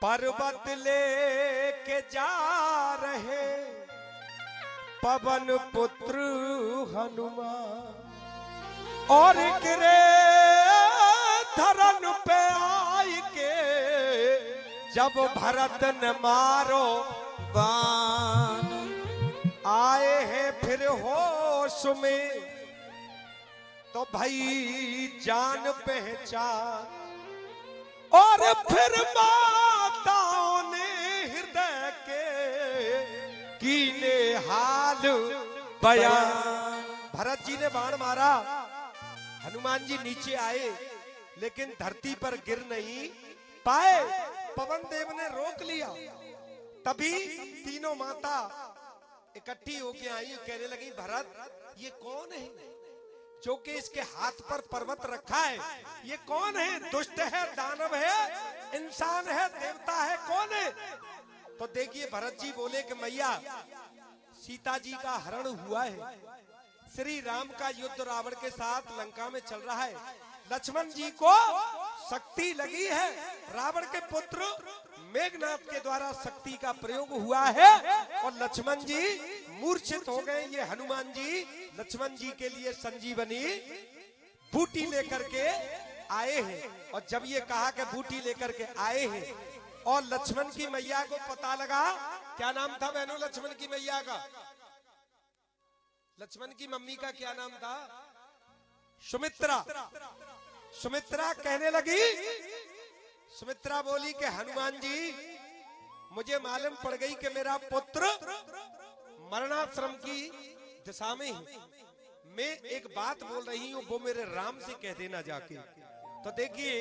पर्वत लेके जा रहे पवन पुत्र हनुमान और गिरे धरन पे आई के जब भरत न मारो बाण आए हैं फिर होश में तो भाई जान पहचान और फिर माताओं ने हृदय के कीने हाल बयान। भरत जी ने बाण मारा, हनुमान जी नीचे आए लेकिन धरती पर गिर नहीं पाए। पवन देव ने रोक लिया। तभी तीनों माता इकट्ठी होके आई, कहने लगी भरत ये कौन है जो कि इसके हाथ पर पर्वत रखा है? ये कौन है? दुष्ट है, दानव है, इंसान है, देवता है, कौन है? तो देखिए भरत जी बोले कि मैया सीता जी का हरण हुआ है, श्री राम का युद्ध रावण के साथ लंका में चल रहा है, लक्ष्मण जी को शक्ति लगी है, रावण के पुत्र मेघनाथ के द्वारा शक्ति का प्रयोग हुआ है और लक्ष्मण जी मूर्छित हो गए। ये हनुमान जी लक्ष्मण जी के लिए संजीवनी बूटी लेकर के आए हैं। और जब ये कहा कि बूटी लेकर के आए हैं और लक्ष्मण की मैया को पता लगा, क्या नाम था बहनों लक्ष्मण की मैया का? लक्ष्मण की मम्मी का क्या नाम था? सुमित्रा। सुमित्रा कहने लगी, सुमित्रा बोली कि हनुमान जी मुझे मालूम पड़ गई कि मेरा पुत्र मरणाश्रम की दिशा में है, मैं एक बात बोल रही हूँ वो मेरे राम से कह देना जाके। तो देखिए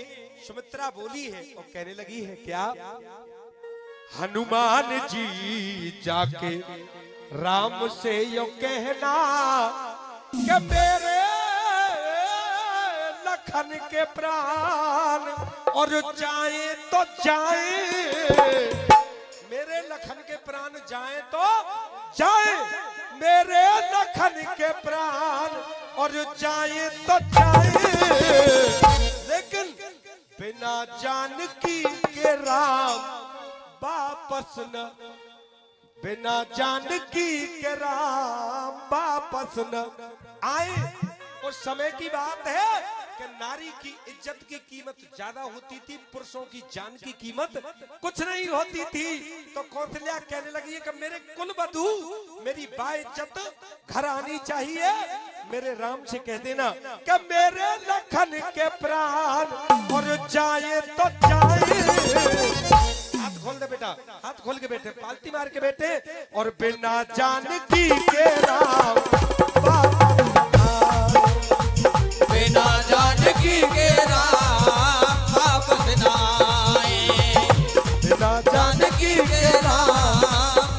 सुमित्रा बोली है और कहने लगी है क्या? हनुमान जी जाके राम से यो कहना कि मेरे लखन के प्राण और जाए तो जाए, मेरे लखन के प्राण जाए तो जाए, मेरे लखन के प्राण और जाए तो जाए, लेकिन बिना जानकी के राम वापस न, बिना जानकी के राम वापस न आए। उस समय की बात है कि नारी की इज्जत की कीमत ज्यादा होती थी, पुरुषों की जान की कीमत कुछ नहीं होती थी। तो कौशल्या कहने लगी है कि मेरे कुल वधू मेरी बाइज्जत घर आनी चाहिए, मेरे राम से कह देना कि मेरे लखन के प्राण और जाए तो जाए। हाथ खोल दे बेटा, हाथ खोल के बैठे, पालती मार के बैठे। और बिना जानकी के राम बिना जानकी के राम वापस न आए, बिना जानकी के राम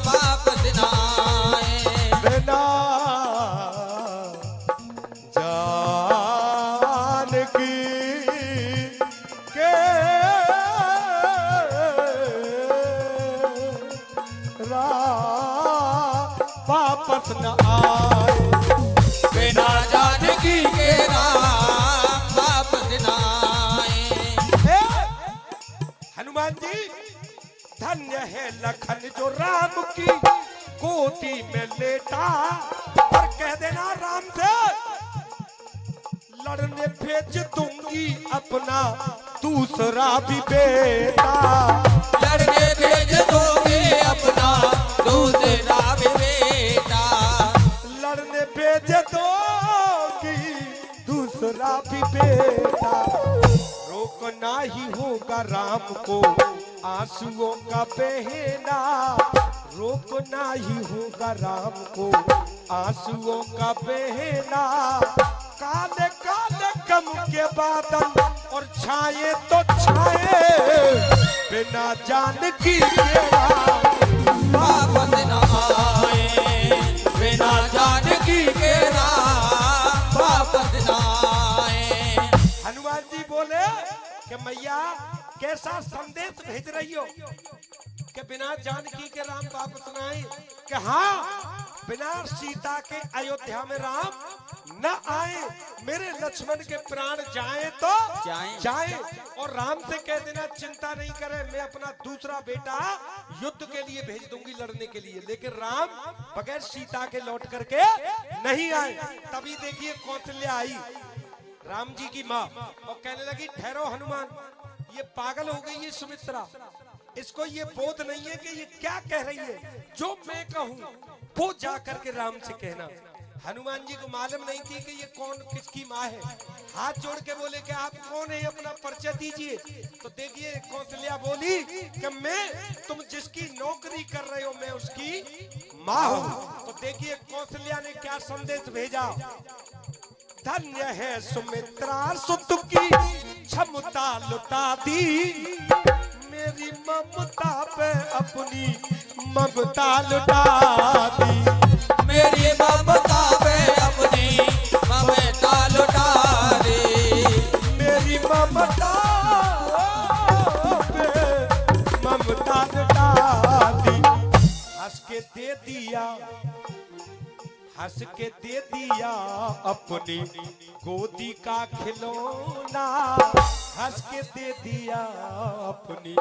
वापस न आए, बिना जानकी के राम वापस न आए, बिना जानकी के राम वापस न आए। हनुमान जी धन्य है लखन जो राम की गोदी में लेटा। और कह देना राम से लड़ने भेज दूंगी अपना दूसरा भी बेटा, लड़ने भेज दोगे अपना दूसरा भी बेटा, लड़ने भेज दोगी दूसरा भी बेटा। रोकना ही होगा राम को आंसुओं का बहना, रोकना ही होगा राम को आंसुओं का बहना। काले काले गम के बादल और छाए तो छाए, बिना जानकी के राम वापस न आए, बिना जानकी के राम वापस न आए। हनुमान जी बोले कि मैया कैसा संदेश भेज रही हो कि बिना जानकी के राम वापस न आए? कि हाँ, बिना सीता के अयोध्या में राम न आए, मेरे लक्ष्मण के प्राण जाए तो जाए। और राम से कह देना चिंता नहीं करे, मैं अपना दूसरा बेटा युद्ध के लिए भेज दूंगी लड़ने के लिए। लेकिन राम बगैर सीता के लौट करके नहीं आए। तभी देखिए कौशल्या आई, राम जी की माँ, और कहने लगी ठहरो हनुमान, ये पागल हो गई है सुमित्रा, इसको ये बोध नहीं है कि ये क्या कह रही है। जो मैं कहूँ वो जा करके राम से कहना। हनुमान जी को मालूम नहीं थी कि ये कौन किसकी माँ है। हाथ जोड़ के बोले कि आप कौन है, अपना परिचय दीजिए। तो देखिए कौशल्या बोली कि मैं तुम जिसकी नौकरी कर रहे हो मैं उसकी माँ हूँ। तो देखिए कौशल्या ने क्या संदेश भेजा, धन्य है सुमित्रा सुत की क्षमता लुटा दी, मेरी ममता पे अपनी ममता लुटा दी, मेरी ममता पे अपनी ममता लुटा दी, मेरी ममता पे ममता लुटा दी। हंस के दे दिया, हंस के दे दिया अपनी गोदी का खिलौना, हंस के दे दिया अपनी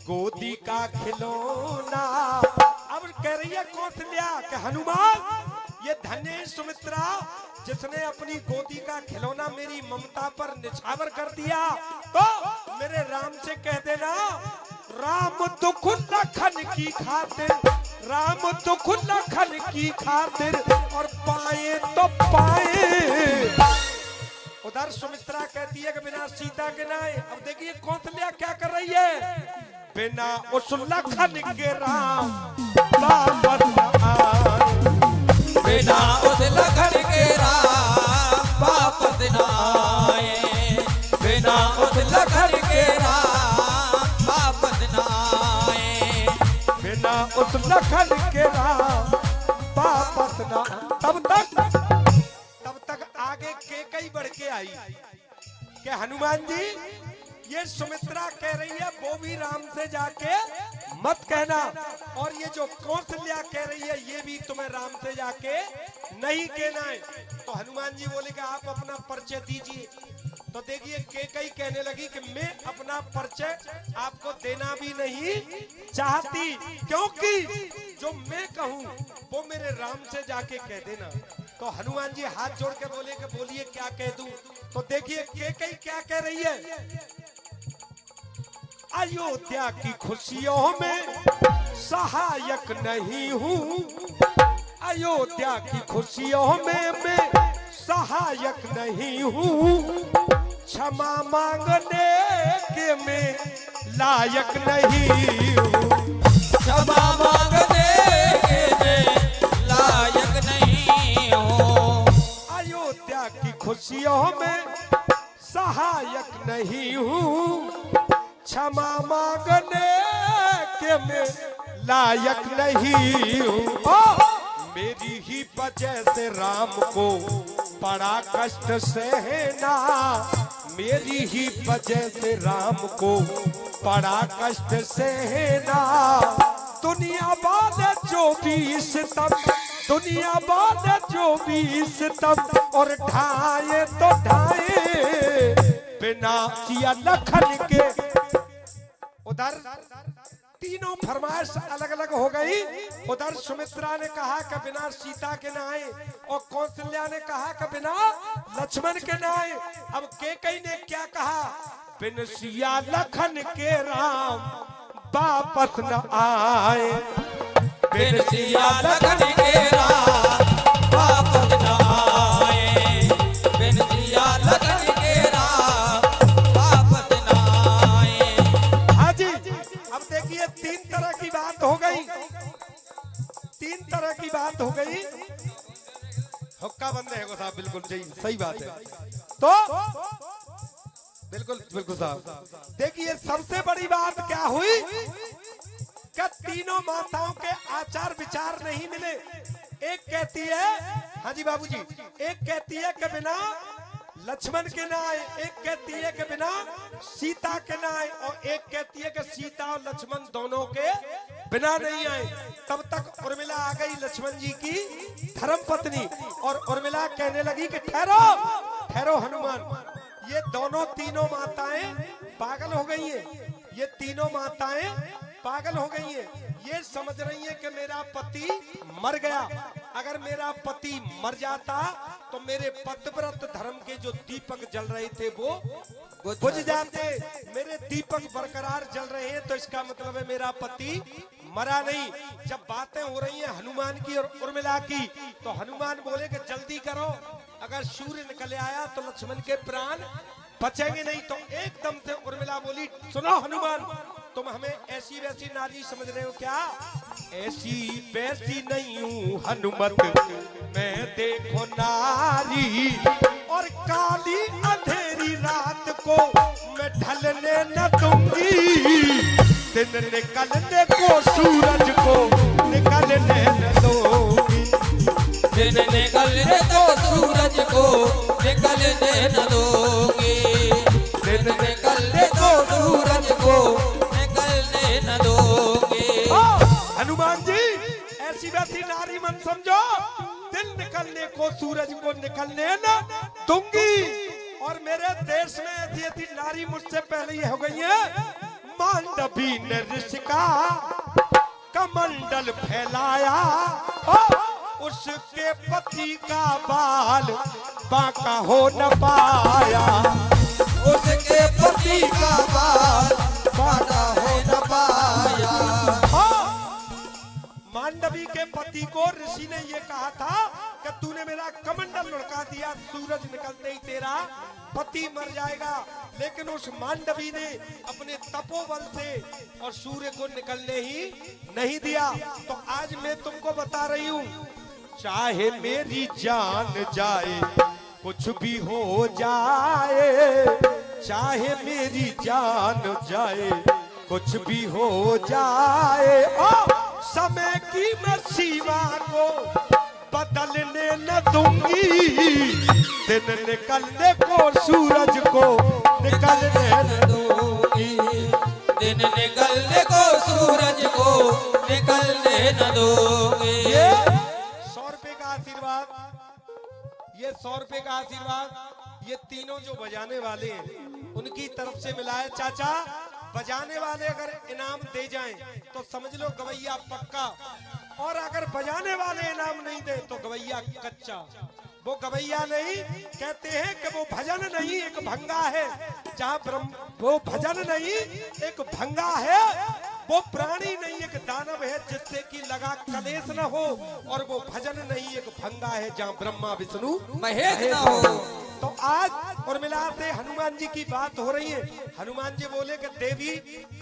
गोदी का खिलौना। अब कह रही है कौशल्या कि हनुमान ये धन्य सुमित्रा जिसने अपनी गोदी का खिलौना मेरी ममता पर निछावर कर दिया। तो मेरे राम से कह देना, राम दुख लखन की खातिर, राम दुख लखन की खातिर, और पाए तो पाए। उधर सुमित्रा कहती है कि बिना सीता के नाए। अब देखिए कौशल्या क्या कर रही है, बिना उस लखन के राम वापस न आए, बिना उस लखन के राम वापस न आए, बिना उस लखन के राम वापस न आए, बिना उस लखन के राम वापस न। तब तक आगे केकई बढ़ के आई कि हनुमान जी ये सुमित्रा कह रही है वो भी राम से जाके मत कहना, और ये जो कौशल्या कह रही है ये भी तुम्हें राम से जाके नहीं कहना है। तो हनुमान जी बोले कि आप अपना परिचय दीजिए। तो देखिए केकई कहने लगी कि मैं अपना परिचय आपको देना भी नहीं चाहती, क्योंकि जो मैं कहूँ वो मेरे राम से जाके कह देना। तो हनुमान जी हाथ जोड़ के बोले कि बोलिए क्या कह दूं। तो देखिए केकई क्या कह रही है, अयोध्या की खुशियों में सहायक नहीं हूँ, अयोध्या की खुशियों में मैं सहायक नहीं हूँ, क्षमा मांगने के मैं लायक नहीं हूँ, क्षमा मांगने के मैं लायक नहीं हूँ, अयोध्या की खुशियों में सहायक नहीं हूँ, क्षमा मांगने के मैं लायक नहीं हूँ। मेरी ही वजह से राम को बड़ा कष्ट सहना, मेरी ही वजह से राम को बड़ा कष्ट सहना। दुनिया वाले जो भी सितम, दुनिया वाले जो भी सितम, और ढाए तो ढाए बिना सिया लखन के। उधर तीनों फरमाइश अलग अलग हो गई। उधर सुमित्रा ने कहा कि बिना सीता के ना आए, और कौशल्या ने कहा कि बिना लक्ष्मण के ना आए। अब केकई ने क्या कहा, बिन सिया लखन के राम वापस न आए, बिन सिया लखन के राम वापस न आए, बिन सिया लखन के राम वापस न आए। हाँ जी, अब देखिए तीन तरह की बात हो गई, तीन तरह की बात हो गई। हुक्का बंद है साहब, बिल्कुल सही बात है। तो बिल्कुल साहब, देखिए सबसे बड़ी बात क्या हुई कि तीनों माताओं के आचार विचार नहीं मिले। एक कहती है, हाँ जी बाबूजी, एक कहती है कि बिना लक्ष्मण के ना आए, एक कहती है कि बिना सीता के ना आए, और एक कहती है कि सीता और लक्ष्मण दोनों के बिना नहीं आए। तब तक उर्मिला आ गई, लक्ष्मण जी की धर्म पत्नी, और उर्मिला कहने लगी कि ठहरो ठहरो हनुमान, ये दोनों तीनों माताएं पागल हो गई हैं, ये तीनों माताएं पागल हो गई हैं। ये समझ रही है कि मेरा पति मर गया, अगर मेरा पति मर जाता तो मेरे पतिव्रत धर्म के जो दीपक जल रहे थे वो बुझ जाते, मेरे दीपक बरकरार जल रहे हैं, तो इसका मतलब है मेरा पति मरा नहीं। जब बातें हो रही हैं हनुमान की और उर्मिला की, तो हनुमान बोले कि जल्दी करो, अगर सूर्य निकल आया तो लक्ष्मण के प्राण बचेंगे नहीं। तो एकदम से उर्मिला बोली, सुनो हनुमान, तुम हमें ऐसी वैसी नारी समझ रहे हो क्या? ऐसी वैसी नहीं हूँ हनुमत, मैं देखो नारी, और काली अंधेरी रात को मैं ढलने न दूंगी, दिन निकलने को सूरज को निकलने न दूंगी, दिन निकलने को सूरज को निकलने न दूंगी, दिन निकलने को सूरज को निकलने न दूंगी। हनुमान जी ऐसी वैसी नारी मत समझो, दिन निकलने को सूरज को निकलने न दूंगी। और मेरे देश में ऐसी ऐसी नारी मुझसे पहले ही हो गई है। मांडवी ने ऋषिका कमंडल फैलाया, उसके पति का बाल बांका हो न पाया, उसके पति का बाल बांका हो न पाया। मांडवी के पति को ऋषि ने ये कहा था कि तूने मेरा कमंडल लुढ़का दिया, सूरज निकलते ही तेरा पति मर जाएगा, लेकिन उस मांडवी ने अपने तपोबल से और सूर्य को निकलने ही नहीं दिया। तो आज मैं तुमको बता रही हूँ, चाहे मेरी जान जाए कुछ भी हो जाए, चाहे मेरी जान जाए कुछ भी हो जाए, समय की मैं सीमा को बदलने न दूंगी, दिन निकलने को सूरज को निकलने न दूंगी, दिन निकलने को सूरज को निकलने न दूंगी। ये 100 रुपए का आशीर्वाद, ये 100 रुपए का आशीर्वाद ये तीनों जो बजाने वाले हैं उनकी तरफ से मिला है। चाचा, बजाने वाले अगर इनाम दे जाएं तो समझ लो गवैया पक्का, और अगर बजाने वाले इनाम नहीं दे तो गवैया कच्चा। वो गवैया नहीं, कहते हैं कि वो भजन नहीं एक भंगा है, जहाँ वो भजन नहीं एक भंगा है, वो प्राणी नहीं एक दानव है जिससे कि लगा कलेश न हो, और वो भजन नहीं एक भंगा है जहाँ ब्रह्मा विष्णु महेश न हो। तो आज उर्मिला से हनुमान जी की बात हो रही है। हनुमान जी बोले कि देवी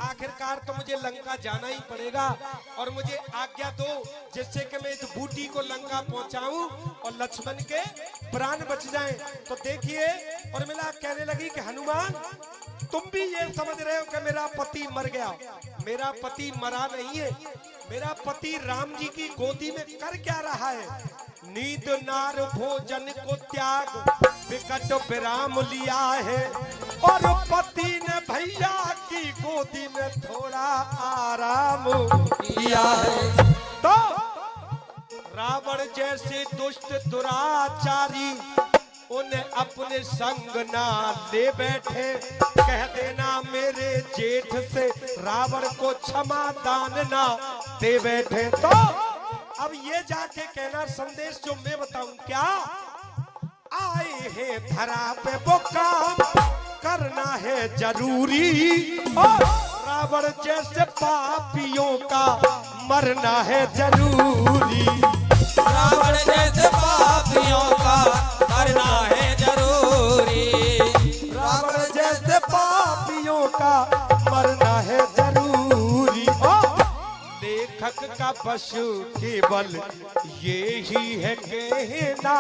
आखिरकार तो मुझे लंका जाना ही पड़ेगा, और मुझे आज्ञा दो जिससे कि मैं इस बूटी को लंका पहुंचाऊं और लक्ष्मण के प्राण बच जाएं। तो देखिए उर्मिला कहने लगी कि हनुमान, तुम भी ये समझ रहे हो कि मेरा पति मर गया, मेरा पति मरा नहीं है, मेरा पति राम जी की गोदी में कर क्या रहा है? नींद नार भोजन को त्याग विकट विराम लिया है, और पति ने भैया की गोदी में थोड़ा आराम किया है। तो रावण जैसे दुष्ट दुराचारी उन्हें अपने संग ना ले बैठे, कह देना मेरे जेठ से रावण को क्षमा दान ना दे बैठे। तो अब ये जाके कहना संदेश जो मैं बताऊं क्या, आए हैं धरा पे वो काम करना है जरूरी, और रावण जैसे पापियों का मरना है जरूरी, रावण जैसे पापियों का मरना है जरूरी, रावण जैसे पापियों का मरना है जरूरी। लेखक का पशु केवल ये ही है कहना,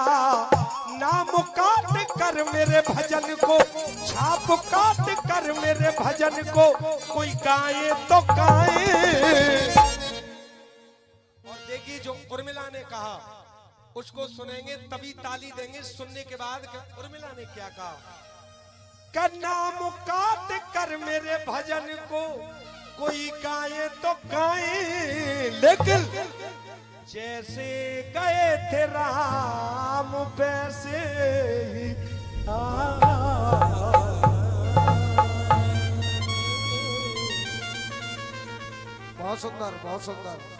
नाम काट कर मेरे भजन को, छाप काट कर मेरे भजन को कोई गाए तो गाए। और देखिए जो उर्मिला ने कहा, उसको सुनेंगे तभी ताली देंगे। सुनने के बाद उर्मिला ने क्या कहा, करना मुकात कर मेरे भजन को, कोई गाए तो गाए, लेकिन जैसे गए थे राम वैसे ही बहुत सुंदर, बहुत सुंदर।